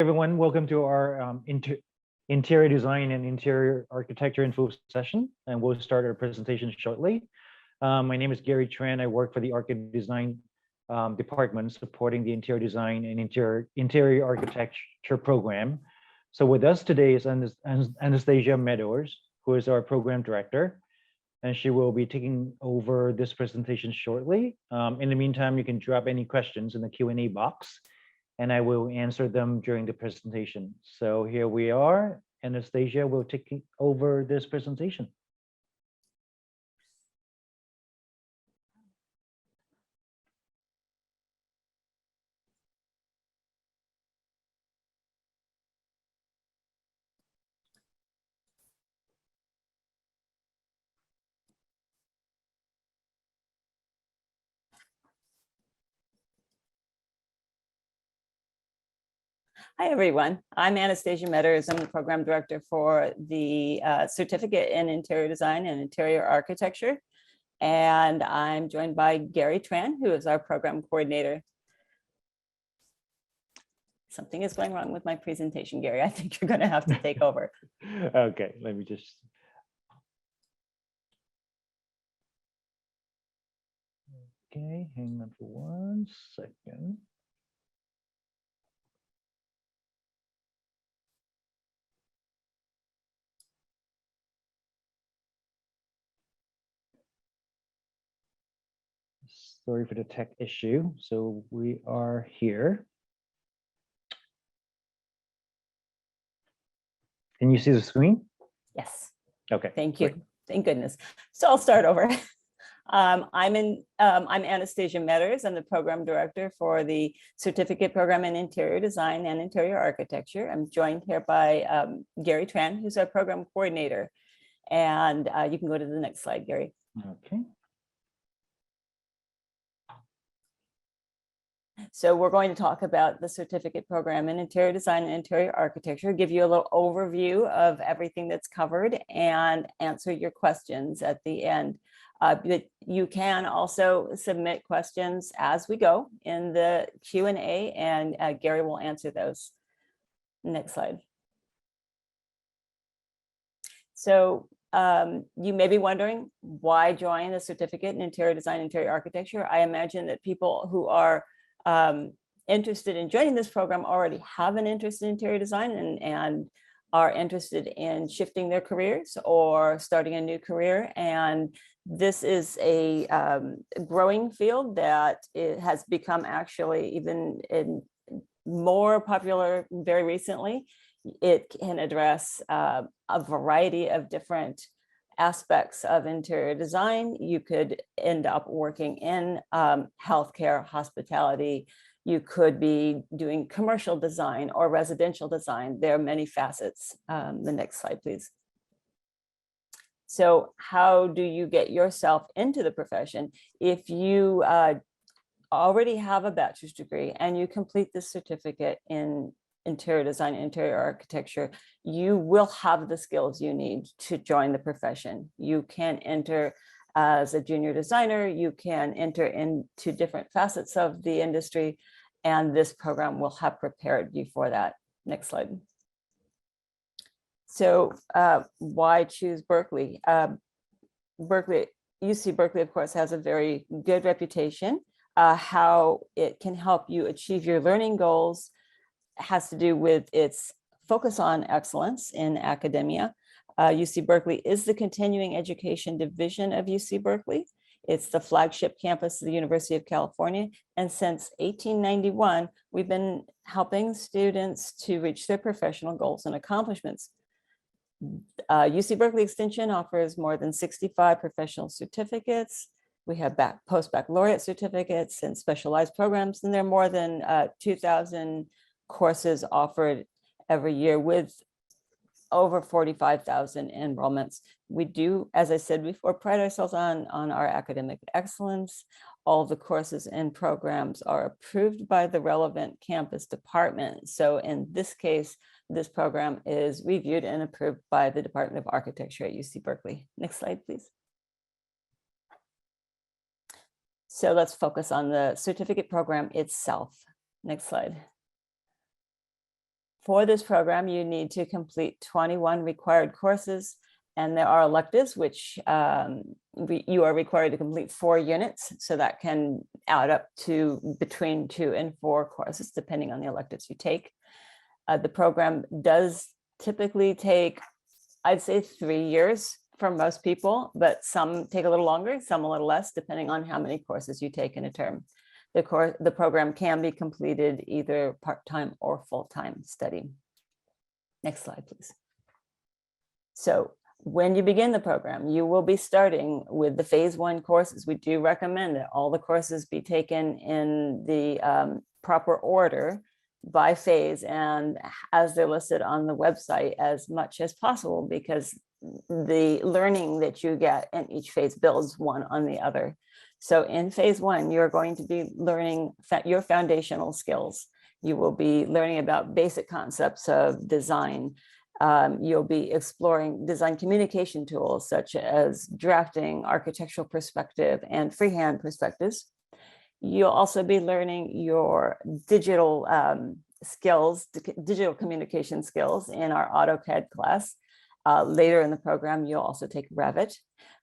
Everyone, welcome to our interior design and interior architecture info session, and we'll start our presentation shortly. My name is Gary Tran. I work for the Architecture Design department supporting the interior design and interior architecture program. So with us today is Anastasia Meadows, who is our program director, and she will be taking over this presentation shortly. In the meantime, you can drop any questions in the Q&A box, and I will answer them during the presentation. So here we are. Anastasia will take over this presentation. Hi, everyone. I'm Anastasia Meadows. I'm the program director for the certificate in interior design and interior architecture. And I'm joined by Gary Tran, who is our program coordinator. Something is going wrong with my presentation, Gary. I think you're going to have to take over. Okay, let me just. Okay, hang on for 1 second. Sorry for the tech issue. So we are here. Can you see the screen? Yes. Okay. Thank you. Great. Thank goodness. So I'll start over. I'm Anastasia Meadows. I'm the program director for the certificate program in interior design and interior architecture. I'm joined here by Gary Tran, who's our program coordinator. And you can go to the next slide, Gary. Okay. So we're going to talk about the certificate program in interior design and interior architecture, give you a little overview of everything that's covered and answer your questions at the end. But you can also submit questions as we go in the Q&A, and Gary will answer those. Next slide. So you may be wondering, why join the certificate in interior design and interior architecture? I imagine that people who are interested in joining this program already have an interest in interior design and are interested in shifting their careers or starting a new career. And this is a growing field that it has become actually even more popular very recently. It can address a variety of different aspects of interior design. You could end up working in healthcare, hospitality. You could be doing commercial design or residential design. There are many facets. The next slide, please. So how do you get yourself into the profession? If you already have a bachelor's degree and you complete the certificate in interior design, interior architecture, you will have the skills you need to join the profession. You can enter as a junior designer, you can enter into different facets of the industry, and this program will have prepared you for that. Next slide. So why choose Berkeley? UC Berkeley, of course, has a very good reputation. How it can help you achieve your learning goals has to do with its focus on excellence in academia. UC Berkeley is the continuing education division of UC Berkeley. It's the flagship campus of the University of California. And since 1891, we've been helping students to reach their professional goals and accomplishments. UC Berkeley Extension offers more than 65 professional certificates. We have post-baccalaureate certificates and specialized programs, and there are more than 2,000 courses offered every year with over 45,000 enrollments. We do, as I said before, pride ourselves on our academic excellence. All the courses and programs are approved by the relevant campus department. So in this case, this program is reviewed and approved by the Department of Architecture at UC Berkeley. Next slide, please. So let's focus on the certificate program itself. Next slide. For this program, you need to complete 21 required courses, and there are electives, which you are required to complete 4 units. So that can add up to between 2 and 4 courses, depending on the electives you take. The program does typically take, I'd say, 3 years for most people, but some take a little longer, some a little less, depending on how many courses you take in a term. The program can be completed either part-time or full-time study. Next slide, please. So when you begin the program, you will be starting with the phase 1 courses. We do recommend that all the courses be taken in the proper order by phase and as they're listed on the website as much as possible, because the learning that you get in each phase builds one on the other. So in phase 1, you're going to be learning your foundational skills. You will be learning about basic concepts of design. You'll be exploring design communication tools such as drafting, architectural perspective, and freehand perspectives. You'll also be learning your digital skills, digital communication skills in our AutoCAD class. Later in the program, you'll also take Revit.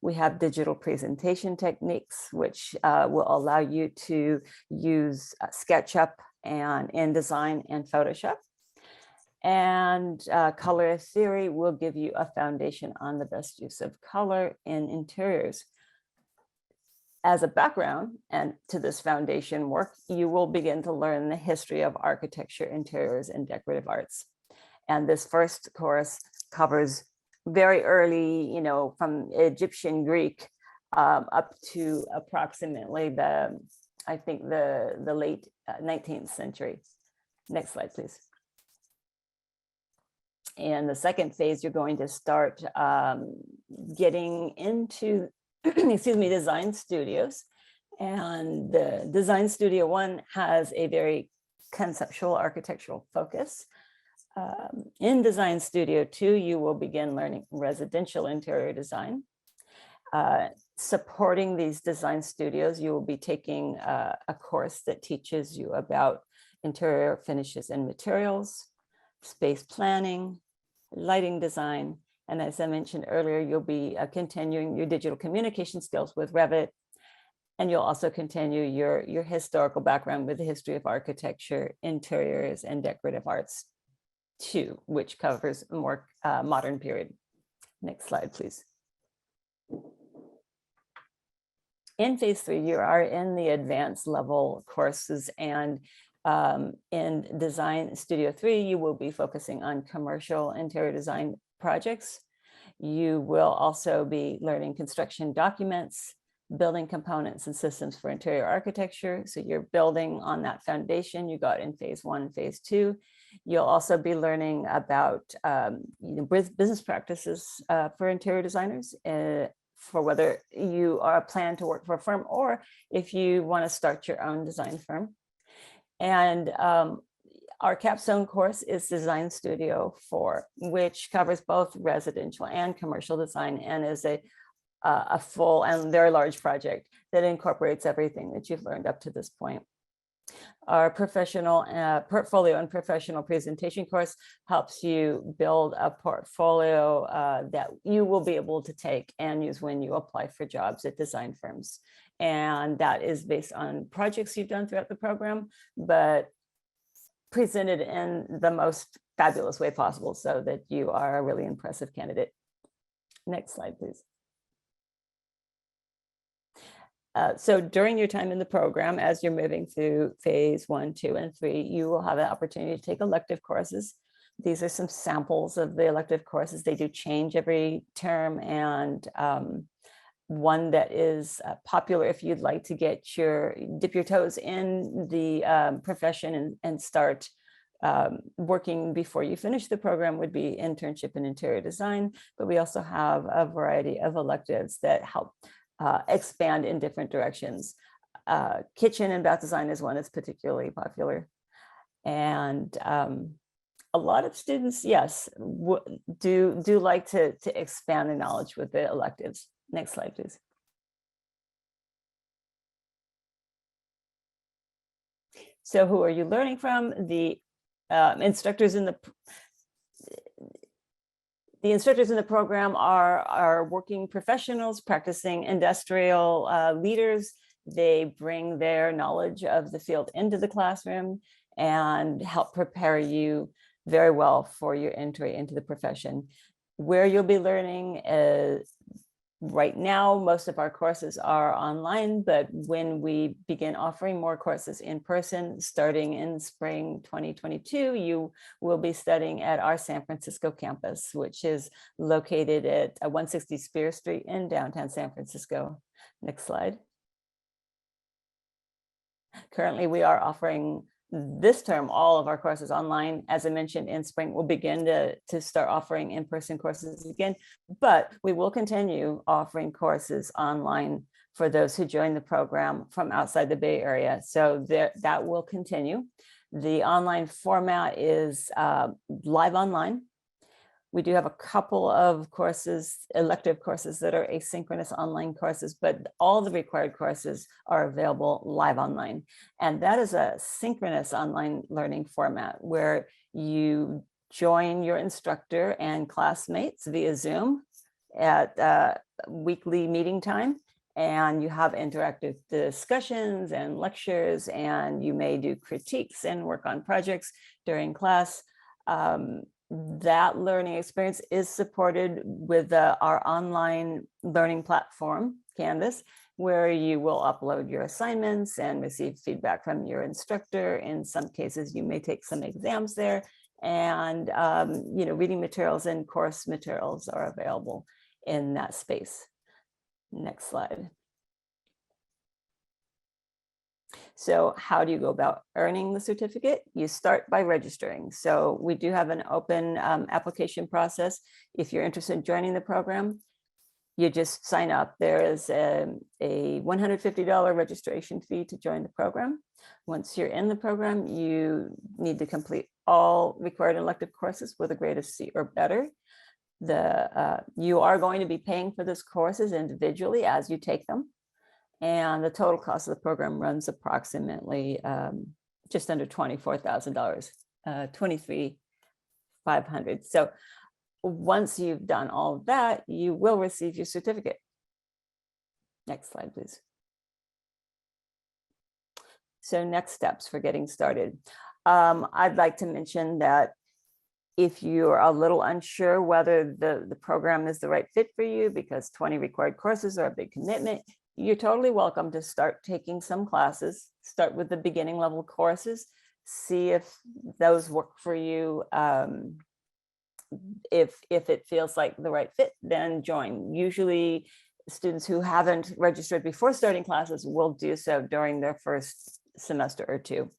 We have digital presentation techniques, which will allow you to use SketchUp and InDesign and Photoshop. And color theory will give you a foundation on the best use of color in interiors. As a background and to this foundation work, you will begin to learn the history of architecture, interiors, and decorative arts. And this first course covers very early, from Egyptian Greek up to approximately the late 19th century. Next slide, please. In the second phase, you're going to start getting into, design studios. And the Design Studio 1 has a very conceptual architectural focus. In Design Studio 2, you will begin learning residential interior design. Supporting these design studios, you will be taking a course that teaches you about interior finishes and materials, space planning, lighting design, and as I mentioned earlier, you'll be continuing your digital communication skills with Revit, and you'll also continue your historical background with the history of architecture, interiors, and decorative arts 2, which covers a more modern period. Next slide, please. In phase 3, you are in the advanced level courses, and in Design Studio 3, you will be focusing on commercial interior design projects. You will also be learning construction documents, building components and systems for interior architecture. So you're building on that foundation you got in phase 1 and phase 2. You'll also be learning about business practices for interior designers, for whether you are planning to work for a firm or if you want to start your own design firm. And our capstone course is Design Studio 4, which covers both residential and commercial design and is a full and very large project that incorporates everything that you've learned up to this point. Our professional portfolio and professional presentation course helps you build a portfolio that you will be able to take and use when you apply for jobs at design firms. And that is based on projects you've done throughout the program, but presented in the most fabulous way possible so that you are a really impressive candidate. Next slide, please. So during your time in the program, as you're moving through phase 1, 2, and 3, you will have an opportunity to take elective courses. These are some samples of the elective courses. They do change every term, and one that is popular if you'd like to dip your toes in the profession and start working before you finish the program would be internship in interior design. But we also have a variety of electives that help expand in different directions. Kitchen and bath design is one that's particularly popular. And a lot of students, yes, do like to expand their knowledge with the electives. Next slide, please. So who are you learning from? The instructors in the instructors in the program are working professionals, practicing industrial leaders. They bring their knowledge of the field into the classroom and help prepare you very well for your entry into the profession. Where you'll be learning is, right now, most of our courses are online, but when we begin offering more courses in person, starting in spring 2022, you will be studying at our San Francisco campus, which is located at 160 Spear Street in downtown San Francisco. Next slide. Currently, we are offering this term all of our courses online. As I mentioned, in spring, we'll begin to start offering in-person courses again, but we will continue offering courses online for those who join the program from outside the Bay Area. So that will continue. The online format is live online. We do have a couple of courses, elective courses, that are asynchronous online courses, but all the required courses are available live online. And that is a synchronous online learning format where you join your instructor and classmates via Zoom at weekly meeting time. And you have interactive discussions and lectures, and you may do critiques and work on projects during class. That learning experience is supported with our online learning platform, Canvas, where you will upload your assignments and receive feedback from your instructor. In some cases, you may take some exams there, and reading materials and course materials are available in that space. Next slide. So how do you go about earning the certificate? You start by registering. So we do have an open application process. If you're interested in joining the program, you just sign up. There is a $150 registration fee to join the program. Once you're in the program, you need to complete all required elective courses with a grade of C or better. You are going to be paying for those courses individually as you take them. And the total cost of the program runs approximately just under $24,000, $23,500. So once you've done all of that, you will receive your certificate. Next slide, please. So next steps for getting started. I'd like to mention that if you're a little unsure whether the program is the right fit for you, because 20 required courses are a big commitment, you're totally welcome to start taking some classes. Start with the beginning level courses, see if those work for you. If it feels like the right fit, then join. Usually students who haven't registered before starting classes will do so during their first semester or two.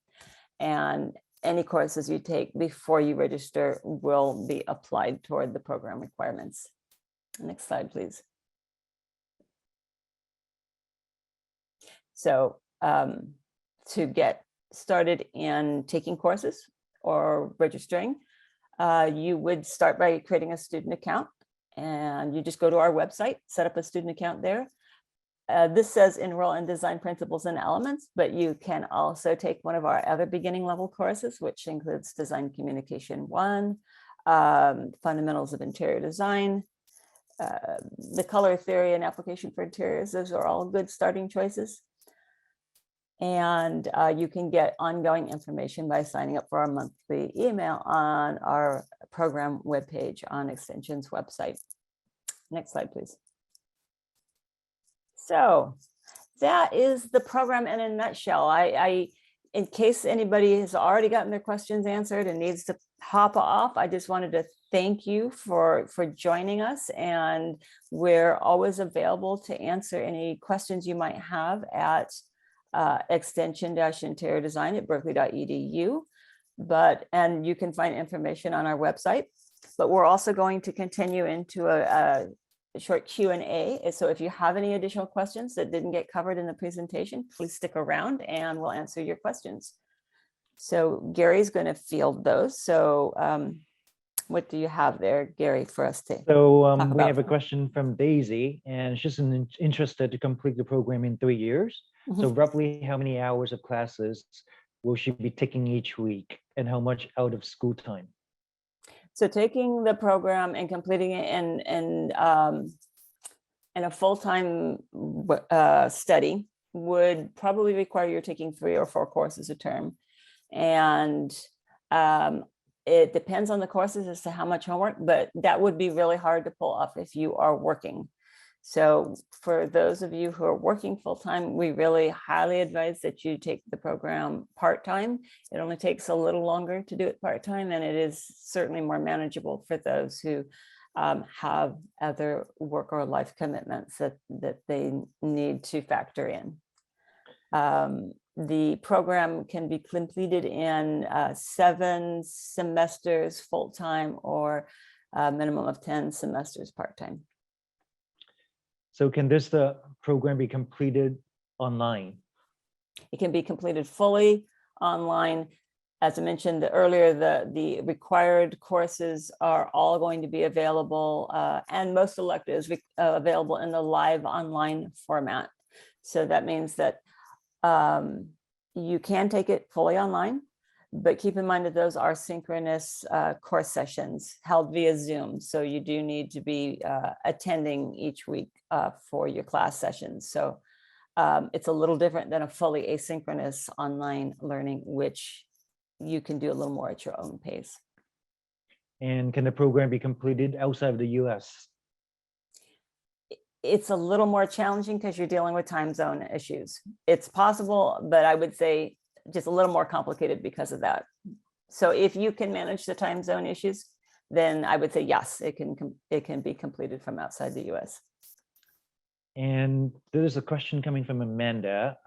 And any courses you take before you register will be applied toward the program requirements. Next slide, please. So to get started in taking courses or registering, you would start by creating a student account, and you just go to our website, set up a student account there. This says enroll in design principles and elements, but you can also take one of our other beginning level courses, which includes Design Communication 1, Fundamentals of Interior Design, the color theory and application for interiors. Those are all good starting choices. And you can get ongoing information by signing up for our monthly email on our program webpage on Extension's website. Next slide, please. So that is the program in a nutshell. In case anybody has already gotten their questions answered and needs to hop off, I just wanted to thank you for joining us. And we're always available to answer any questions you might have at extension-interior design at berkeley.edu. And you can find information on our website, but we're also going to continue into a short Q&A. So if you have any additional questions that didn't get covered in the presentation, please stick around and we'll answer your questions. So Gary's going to field those. So what do you have there, Gary, for us to talk about? We have a question from Daisy, and she's interested to complete the program in 3 years. So roughly how many hours of classes will she be taking each week, and how much out of school time? So taking the program and completing it in a full-time study would probably require you're taking 3 or 4 courses a term. And it depends on the courses as to how much homework, but that would be really hard to pull off if you are working. So for those of you who are working full-time, we really highly advise that you take the program part-time. It only takes a little longer to do it part-time, and it is certainly more manageable for those who have other work or life commitments that they need to factor in. The program can be completed in 7 semesters full-time, or a minimum of 10 semesters part-time. So can this program be completed online? It can be completed fully online. As I mentioned earlier, the required courses are all going to be available, and most electives available in the live online format. So that means that you can take it fully online, but keep in mind that those are synchronous course sessions held via Zoom. So you do need to be attending each week for your class sessions. So it's a little different than a fully asynchronous online learning, which you can do a little more at your own pace. And can the program be completed outside of the US? It's a little more challenging because you're dealing with time zone issues. It's possible, but I would say just a little more complicated because of that. So if you can manage the time zone issues, then I would say yes, it can be completed from outside the US. And there's a question coming from Amanda.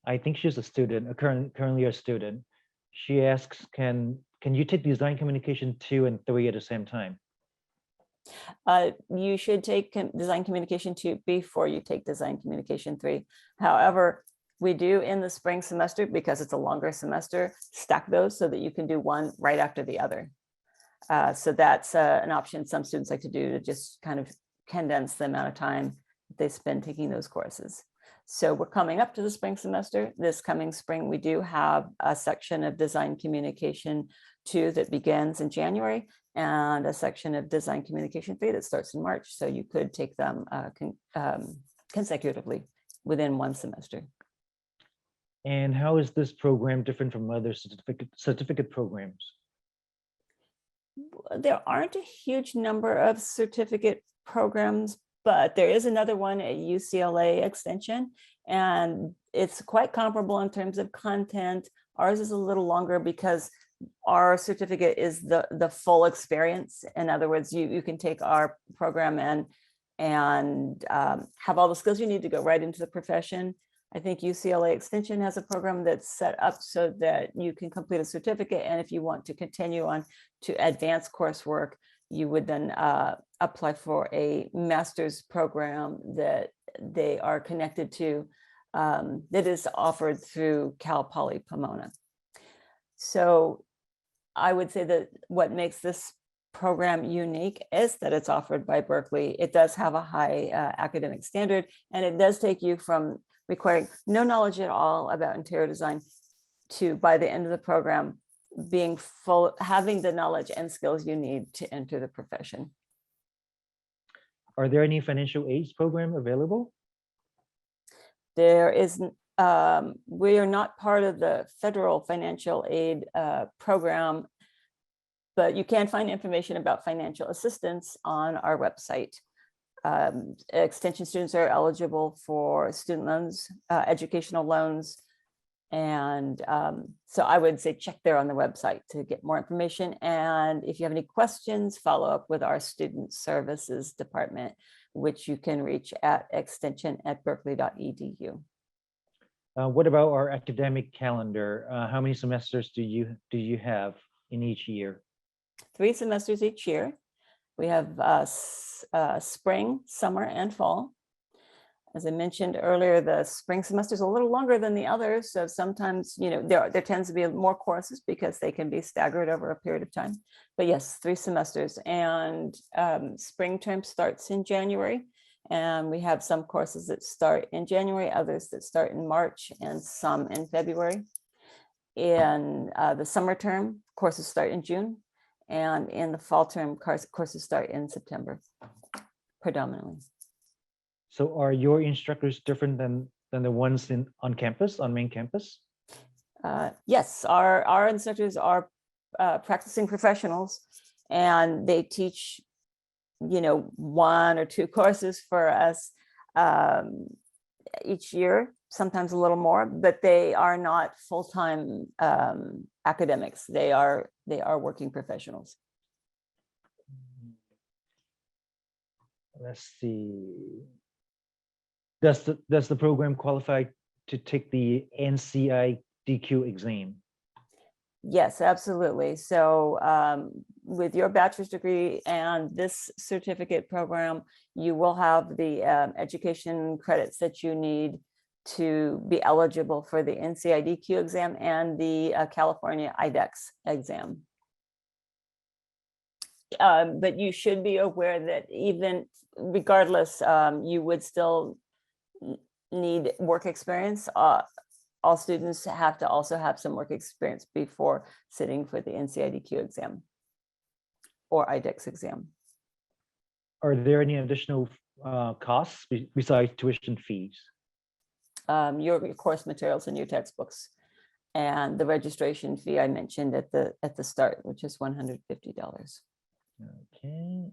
I think she's a student, currently a student. She asks, can you take Design Communication 2 and 3 at the same time? You should take Design Communication 2 before you take Design Communication 3. However, we do in the spring semester, because it's a longer semester, stack those so that you can do one right after the other. So that's an option some students like to do to just kind of condense the amount of time they spend taking those courses. So we're coming up to the spring semester. This coming spring, we do have a section of Design Communication 2 that begins in January, and a section of Design Communication 3 that starts in March. So you could take them consecutively within one semester. And how is this program different from other certificate programs? There aren't a huge number of certificate programs, but there is another one at UCLA Extension, and it's quite comparable in terms of content. Ours is a little longer because our certificate is the full experience. In other words, you can take our program and have all the skills you need to go right into the profession. I think UCLA Extension has a program that's set up so that you can complete a certificate, and if you want to continue on to advanced coursework, you would then apply for a master's program that they are connected to, that is offered through Cal Poly Pomona. So I would say that what makes this program unique is that it's offered by Berkeley. It does have a high academic standard, and it does take you from requiring no knowledge at all about interior design to, by the end of the program, being having the knowledge and skills you need to enter the profession. Are there any financial aids program available? There is, we are not part of the federal financial aid program, but you can find information about financial assistance on our website. Extension students are eligible for student loans, educational loans. And so I would say check there on the website to get more information. And if you have any questions, follow up with our student services department, which you can reach at extension@berkeley.edu. What about our academic calendar? How many semesters do you have in each year? 3 semesters each year. We have spring, summer, and fall. As I mentioned earlier, the spring semester is a little longer than the others. So sometimes, there tends to be more courses because they can be staggered over a period of time. But yes, 3 semesters. And spring term starts in January, And we have some courses that start in January, others that start in March, and some in February. In the summer term, courses start in June, and in the fall term, courses start in September, predominantly. So are your instructors different than the ones on campus, on main campus? Yes, our instructors are practicing professionals, and they teach, 1 or 2 courses for us each year, sometimes a little more, but they are not full-time academics. They are working professionals. Let's see. Does the program qualify to take the NCI-DQ exam? Yes, absolutely. So with your bachelor's degree and this certificate program, you will have the education credits that you need to be eligible for the NCI-DQ exam and the California IDEX exam. But you should be aware that even regardless, you would still need work experience. All students have to also have some work experience before sitting for the NCI-DQ exam or IDEX exam. Are there any additional costs besides tuition fees? Your course materials and your textbooks, and the registration fee I mentioned at the start, which is $150. Okay,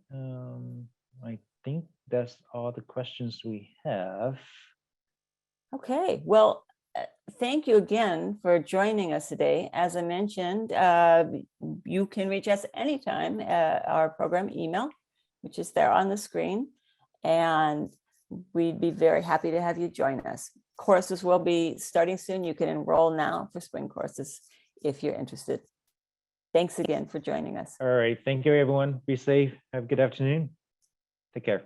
I think that's all the questions we have. Okay, well, thank you again for joining us today. As I mentioned, you can reach us anytime at our program email, which is there on the screen, and we'd be very happy to have you join us. Courses will be starting soon. You can enroll now for spring courses if you're interested. Thanks again for joining us. All right, thank you, everyone. Be safe. Have a good afternoon. Take care.